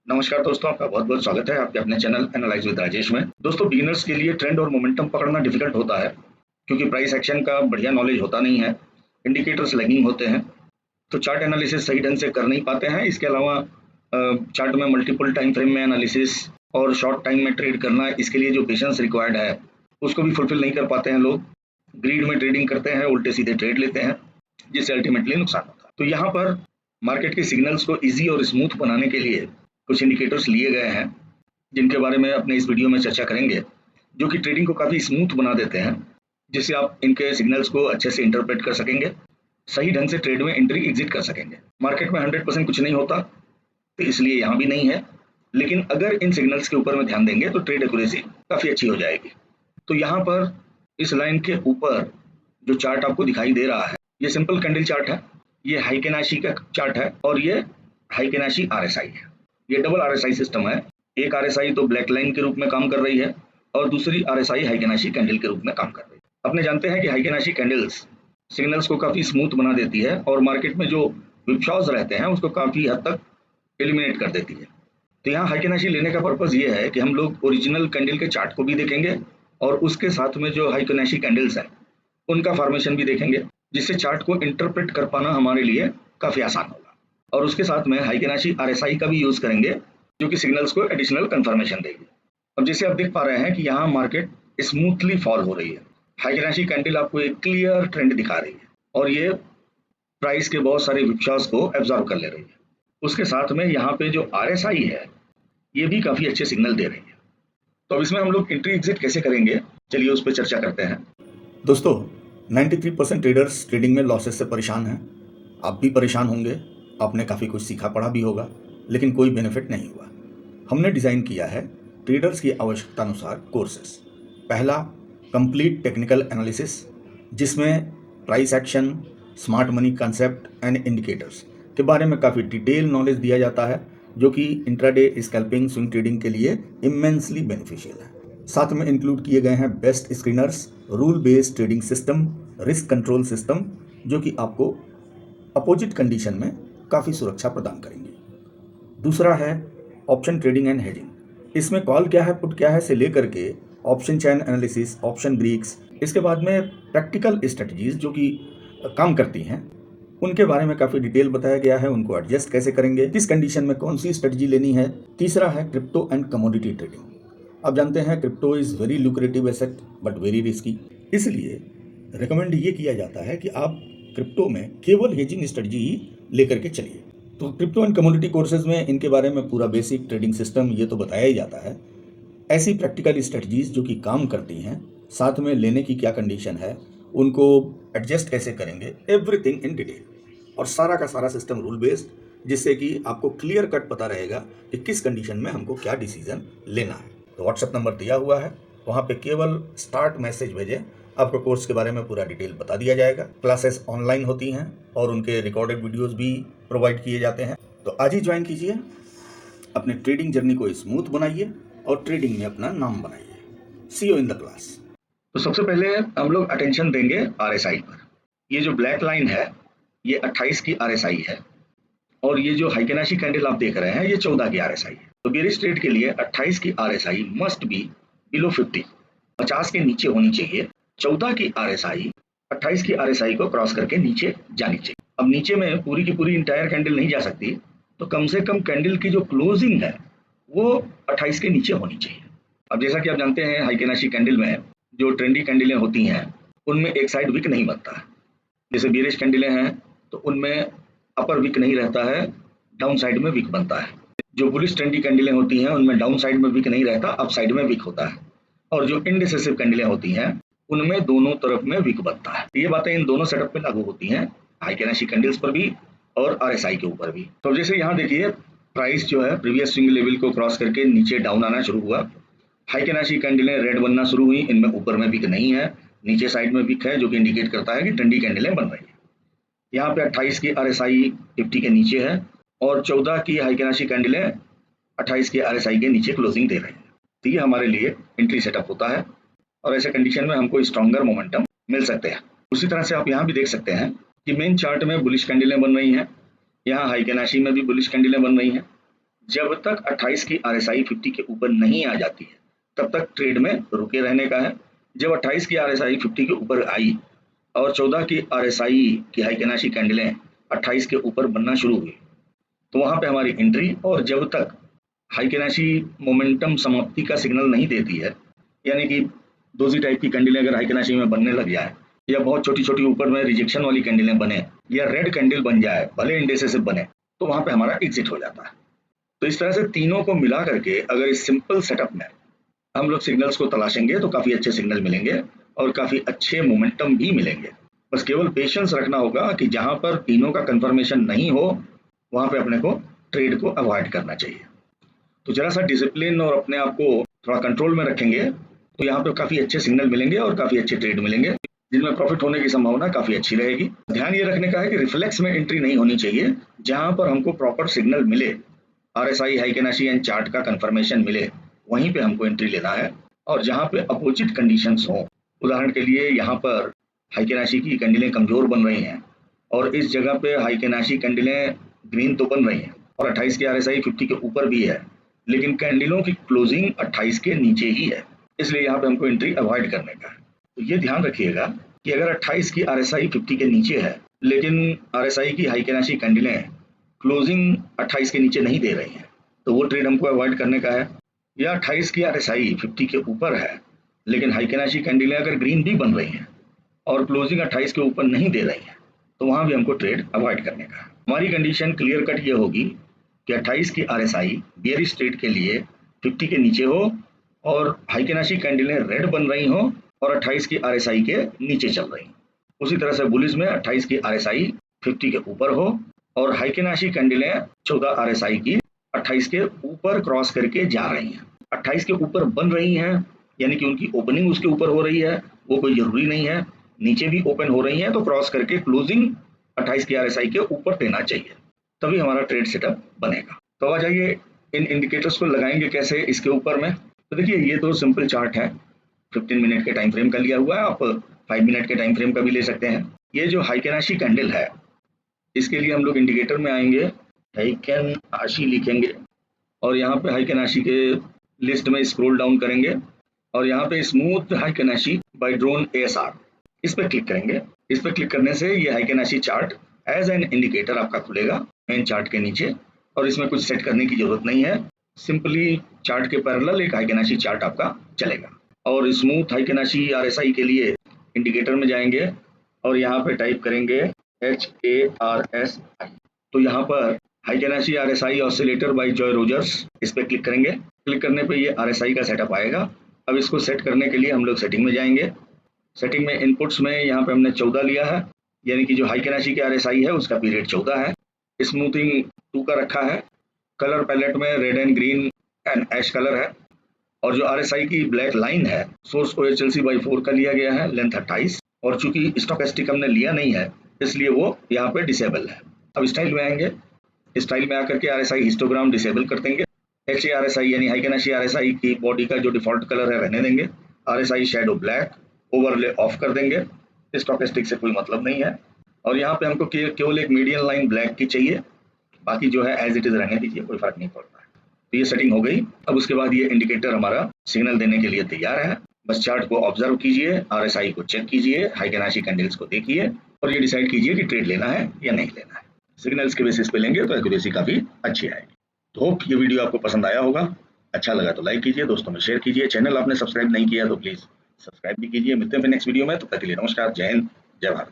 नमस्कार दोस्तों, आपका बहुत बहुत स्वागत है आपके अपने चैनल एनालाइज विद राजेश में। दोस्तों, बिगिनर्स के लिए ट्रेंड और मोमेंटम पकड़ना डिफिकल्ट होता है क्योंकि प्राइस एक्शन का बढ़िया नॉलेज होता नहीं है, इंडिकेटर्स लैगिंग होते हैं, तो चार्ट एनालिसिस सही ढंग से कर नहीं पाते हैं। इसके अलावा चार्ट में मल्टीपल टाइम फ्रेम में एनालिसिस और शॉर्ट टाइम में ट्रेड करना, इसके लिए जो पेशेंस रिक्वायर्ड है उसको भी फुलफिल नहीं कर पाते हैं लोग। ग्रीड में ट्रेडिंग करते हैं, उल्टे सीधे ट्रेड लेते हैं, जिससे अल्टीमेटली नुकसान होता है। तो यहाँ पर मार्केट के सिग्नल्स को ईजी और स्मूथ बनाने के लिए कुछ इंडिकेटर्स लिए गए हैं, जिनके बारे में अपने इस वीडियो में चर्चा करेंगे, जो कि ट्रेडिंग को काफ़ी स्मूथ बना देते हैं, जिससे आप इनके सिग्नल्स को अच्छे से इंटरप्रेट कर सकेंगे, सही ढंग से ट्रेड में एंट्री एग्जिट कर सकेंगे। मार्केट में 100% कुछ नहीं होता, तो इसलिए यहाँ भी नहीं है, लेकिन अगर इन सिग्नल्स के ऊपर में ध्यान देंगे तो ट्रेड एक्यूरेसी काफ़ी अच्छी हो जाएगी। तो यहाँ पर इस लाइन के ऊपर जो चार्ट आपको दिखाई दे रहा है, ये सिंपल कैंडल चार्ट है, ये हाइकेनाशी का चार्ट है और ये हाइकेनाशी RSI है। ये डबल RSI सिस्टम है। एक RSI तो ब्लैक लाइन के रूप में काम कर रही है और दूसरी RSI हाइकेनाशी कैंडल के रूप में काम कर रही है। अपने जानते हैं कि हाइकेनाशी कैंडल्स सिग्नल्स को काफ़ी स्मूथ बना देती है और मार्केट में जो विपशॉज रहते हैं उसको काफ़ी हद तक एलिमिनेट कर देती है। तो यहाँ हाइकेनाशी लेने का पर्पज़ ये है कि हम लोग ओरिजिनल कैंडल के चार्ट को भी देखेंगे और उसके साथ में जो हाइकेनाशी कैंडल्स हैं उनका फॉर्मेशन भी देखेंगे, जिससे चार्ट को इंटरप्रेट कर पाना हमारे लिए काफ़ी आसान होगा। और उसके साथ में हाइकेनाशी RSI का भी यूज़ करेंगे, जो कि सिग्नल्स को एडिशनल कंफर्मेशन देगी। अब जैसे आप देख पा रहे हैं कि यहाँ मार्केट स्मूथली फॉल हो रही है। हाइकेनाशी कैंडल आपको एक क्लियर ट्रेंड दिखा रही है और ये प्राइस के बहुत सारे विपशॉज को एब्जॉर्व कर ले रही है। उसके साथ में यहाँ पे जो RSI है ये भी काफ़ी अच्छे सिग्नल दे रही है। तो अब इसमें हम लोग एंट्री एग्जिट कैसे करेंगे, चलिए उस पर चर्चा करते हैं। दोस्तों, 93% ट्रेडर्स ट्रेडिंग में लॉसेस से परेशान हैं। आप भी परेशान होंगे, आपने काफ़ी कुछ सीखा पढ़ा भी होगा, लेकिन कोई बेनिफिट नहीं हुआ। हमने डिज़ाइन किया है ट्रेडर्स की आवश्यकता अनुसार कोर्सेस। पहला, कंप्लीट टेक्निकल एनालिसिस, जिसमें price action, smart money concept and indicators के बारे में काफ़ी डिटेल नॉलेज दिया जाता है, जो कि इंट्राडे स्कैल्पिंग स्विंग ट्रेडिंग के लिए इमेंसली बेनिफिशियल है। साथ में इंक्लूड किए गए हैं best screeners, rule based trading system, risk control system, जो कि आपको अपोजिट कंडीशन में काफ़ी सुरक्षा प्रदान करेंगे। दूसरा है ऑप्शन ट्रेडिंग एंड हेजिंग। इसमें कॉल क्या है, पुट क्या है से लेकर के ऑप्शन चैन एनालिसिस, ऑप्शन ग्रीक्स, इसके बाद में प्रैक्टिकल स्ट्रेटजीज जो कि काम करती हैं, उनके बारे में काफ़ी डिटेल बताया गया है। उनको एडजस्ट कैसे करेंगे, किस कंडीशन में कौन सी स्ट्रेटजी लेनी है। तीसरा है क्रिप्टो एंड कमोडिटी ट्रेडिंग। आप जानते हैं crypto is very lucrative asset but very risky, इसलिए रिकमेंड ये किया जाता है कि आप क्रिप्टो में केवल हेजिंग स्ट्रेटजी ही लेकर के चलिए। तो क्रिप्टो एंड कमोडिटी कोर्सेज में इनके बारे में पूरा बेसिक ट्रेडिंग सिस्टम ये तो बताया ही जाता है। ऐसी प्रैक्टिकल स्ट्रेटजीज जो कि काम करती हैं, साथ में लेने की क्या कंडीशन है, उनको एडजस्ट कैसे करेंगे, एवरीथिंग इन डिटेल, और सारा का सारा सिस्टम रूल बेस्ड, जिससे कि आपको क्लियर कट पता रहेगा कि किस कंडीशन में हमको क्या डिसीजन लेना है। तो व्हाट्सएप नंबर दिया हुआ है, वहाँ पे केवल स्टार्ट मैसेज भेजें, आपको कोर्स के बारे में पूरा डिटेल बता दिया जाएगा। क्लासेस ऑनलाइन होती हैं और उनके रिकॉर्डेड वीडियोस भी प्रोवाइड किए जाते हैं। तो आज ही ज्वाइन कीजिए, अपने ट्रेडिंग जर्नी को स्मूथ बनाइए और ट्रेडिंग में अपना नाम बनाइए। सी यू इन द क्लास। तो सबसे पहले हम लोग अटेंशन देंगे RSI पर। ये जो ब्लैक लाइन है ये 28 की RSI है और ये जो हाइकेनाशी कैंडल आप देख रहे हैं ये 14 की RSI है। तो बेरिश ट्रेड के लिए 28 की RSI मस्ट बी बिलो 50 के नीचे होनी चाहिए। 14 की RSI 28 की RSI को क्रॉस करके नीचे जानी चाहिए। अब नीचे में पूरी की पूरी इंटायर कैंडल नहीं जा सकती, तो कम से कम कैंडल की जो क्लोजिंग है वो 28 के नीचे होनी चाहिए। अब जैसा कि आप जानते हैं हाइकेनाशी कैंडल में जो ट्रेंडी कैंडलें होती हैं उनमें एक साइड विक नहीं बनता है। जैसे बेरिश कैंडलें हैं तो उनमें अपर विक नहीं रहता है, डाउन साइड में विक बनता है। जो बुलिश ट्रेंडी कैंडलें होती हैं उनमें डाउन साइड में विक नहीं रहता, अप साइड में विक होता है। और जो इनडिसेसिव कैंडलें होती हैं उनमें दोनों तरफ में विक बनता है। ये बातें इन दोनों सेटअप पे लागू होती हैं, हाइकेनाशी कैंडल्स पर भी और RSI के ऊपर भी। तो जैसे यहाँ देखिए प्राइस जो है प्रीवियस स्विंग लेवल को क्रॉस करके नीचे डाउन आना शुरू हुआ, हाइकेनाशी कैंडलें रेड बनना शुरू हुई, इनमें ऊपर में विक नहीं है, नीचे साइड में विक है, जो कि इंडिकेट करता है कि ट्रेंडी कैंडलें बन रही है। यहाँ पे 28 की RSI 50 के नीचे है और 14 की हाइकेनाशी कैंडलें 28 के RSI के नीचे क्लोजिंग दे रही है। तो ये हमारे लिए एंट्री सेटअप होता है और ऐसे कंडीशन में हमको स्ट्रॉन्गर मोमेंटम मिल सकते हैं। उसी तरह से आप यहाँ भी देख सकते हैं कि मेन चार्ट में बुलिश कैंडलें बन रही हैं, यहाँ हाइकेनाशी में भी बुलिश कैंडलें बन रही हैं, जब तक 28 की RSI 50 के ऊपर नहीं आ जाती है तब तक ट्रेड में रुके रहने का है। जब 28 की RSI 50 के ऊपर आई और 14 की RSI की हाइकेनाशी कैंडलें 28 के ऊपर बनना शुरू हुई तो वहां पे हमारी एंट्री। और जब तक हाइकेनाशी मोमेंटम समाप्ति का सिग्नल नहीं देती है, यानी कि दोजी टाइप की कैंडलें अगर हाइकेनाशी में बनने लग जाए या बहुत छोटी छोटी ऊपर में रिजेक्शन वाली कैंडलें बने या रेड कैंडल बन जाए भले इंडेक्स से बने, तो वहां पे हमारा एग्जिट हो जाता है। तो इस तरह से तीनों को मिला करके अगर इस सिंपल सेटअप में हम लोग सिग्नल्स को तलाशेंगे तो काफी अच्छे सिग्नल मिलेंगे और काफी अच्छे मोमेंटम भी मिलेंगे। बस केवल पेशेंस रखना होगा कि जहां पर तीनों का कंफर्मेशन नहीं हो वहां पे अपने को ट्रेड को अवॉइड करना चाहिए। तो जरा सा डिसिप्लिन और अपने आप को थोड़ा कंट्रोल में रखेंगे तो यहाँ पे काफी अच्छे सिग्नल मिलेंगे और काफी अच्छे ट्रेड मिलेंगे जिनमें प्रॉफिट होने की संभावना काफी अच्छी रहेगी। ध्यान ये रखने का है कि रिफ्लेक्स में एंट्री नहीं होनी चाहिए। जहां पर हमको प्रॉपर सिग्नल मिले, RSI हाइकेनाशी एंड चार्ट का कंफर्मेशन मिले, वहीं पे हमको एंट्री लेना है। और जहां पे अपोजिट कंडीशंस हो, उदाहरण के लिए यहाँ पर हाइकेनाशी की कैंडलें कमजोर बन रही हैं और इस जगह पे हाइकेनाशी कैंडलें ग्रीन तो बन रही हैं और 28 की RSI 50 के ऊपर भी है, लेकिन कैंडलों की क्लोजिंग 28 के नीचे ही है, इसलिए यहाँ पे हमको एंट्री अवॉइड करने का है। तो ये ध्यान रखिएगा कि अगर 28 की RSI 50 के नीचे है लेकिन RSI की हाइकेनाशी कैंडलें क्लोजिंग 28 के नीचे नहीं दे रही हैं तो वो ट्रेड हमको अवॉइड करने का है। या 28 की RSI 50 के ऊपर है लेकिन हाइकेनाशी कैंडलें अगर ग्रीन भी बन रही हैं और क्लोजिंग 28 के ऊपर नहीं दे रही है तो वहां भी हमको ट्रेड अवॉइड करने का है। हमारी कंडीशन क्लियर कट ये होगी कि 28 की RSI बेयरिश ट्रेड के लिए 50 के नीचे हो और हाइकेनाशी कैंडलें रेड बन रही हो और 28 की RSI के नीचे चल रही। उसी तरह से बुलिश में 28 की RSI 50 के ऊपर हो और हाइकेनाशी कैंडलें 14 RSI की 28 के ऊपर क्रॉस करके जा रही हैं। 28 के ऊपर बन रही हैं यानी कि उनकी ओपनिंग उसके ऊपर हो रही है, वो कोई जरूरी नहीं है नीचे भी ओपन हो रही है तो क्रॉस करके क्लोजिंग 28 की RSI के ऊपर देना चाहिए, तभी हमारा ट्रेड सेटअप बनेगा। तो आ जाइए इन इंडिकेटर्स को लगाएंगे कैसे इसके ऊपर में। तो देखिए ये तो सिंपल चार्ट है, 15 मिनट के टाइम फ्रेम का लिया हुआ है, आप 5 मिनट के टाइम फ्रेम का भी ले सकते हैं। ये जो हाइकेनाशी कैंडल है इसके लिए हम लोग इंडिकेटर में आएंगे, हाइकेनाशी लिखेंगे और यहाँ पे हाइकेनाशी के लिस्ट में स्क्रॉल डाउन करेंगे और यहाँ पे स्मूथ हाइकेनाशी बाय ड्रोन ASR इस पर क्लिक करेंगे। इस पर क्लिक करने से ये हाइकेनाशी चार्ट एज एन इंडिकेटर आपका खुलेगा मेन चार्ट के नीचे और इसमें कुछ सेट करने की जरूरत नहीं है, सिंपली चार्ट के पैरेलल एक हाइकेनाशी चार्ट आपका चलेगा। और स्मूथ हाइकेनाशी RSI के लिए इंडिकेटर में जाएंगे और यहाँ पे टाइप करेंगे HARSI। तो यहाँ पर Heikin Ashi RSI oscillator by Joy Rogers इस पर क्लिक करेंगे। क्लिक करने पे ये RSI का सेटअप आएगा। अब इसको सेट करने के लिए हम लोग सेटिंग में जाएंगे। सेटिंग में इनपुट्स में यहाँ पे हमने 14 लिया है, यानी कि जो हाइकेनाशी के RSI है उसका पीरियड 14 है। स्मूथिंग 2 का रखा है। कलर पैलेट में red and green and ash colour है और जो RSI की ब्लैक लाइन है सोर्स OHLC/4 का लिया गया है, लेंथ 28 और चूंकि स्टोकेस्टिक हमने लिया नहीं है इसलिए वो यहाँ पे डिसेबल है। अब स्टाइल में आएंगे, स्टाइल में आकर के RSI हिस्टोग्राम डिसेबल कर देंगे। HARSI यानी हाइकेनाशी RSI की बॉडी का जो डिफॉल्ट कलर है रहने देंगे। RSI shadow black overlay of कर देंगे, स्टोकेस्टिक से कोई मतलब नहीं है। और यहाँ पे हमको केवल एक मीडियन लाइन ब्लैक की चाहिए, बाकी जो है एज इट इज रहने दीजिए, कोई फर्क नहीं पड़ता है। तो ये सेटिंग हो गई। अब उसके बाद ये इंडिकेटर हमारा सिग्नल देने के लिए तैयार है। बस चार्ट को ऑब्जर्व कीजिए, RSI को चेक कीजिए, हाइकेनाशी कैंडल्स को देखिए और ये डिसाइड कीजिए कि ट्रेड लेना है या नहीं लेना है। सिग्नल्स के बेसिस पे लेंगे तो एक्यूरेसी काफी अच्छी आएगी। तो होप ये वीडियो आपको पसंद आया होगा। अच्छा लगा तो लाइक कीजिए, दोस्तों में शेयर कीजिए। चैनल आपने सब्सक्राइब नहीं किया तो प्लीज सब्सक्राइब भी कीजिए। मिलते हैं फिर नेक्स्ट वीडियो में, तब तक के लिए नमस्कार, जय हिंद, जय भारत।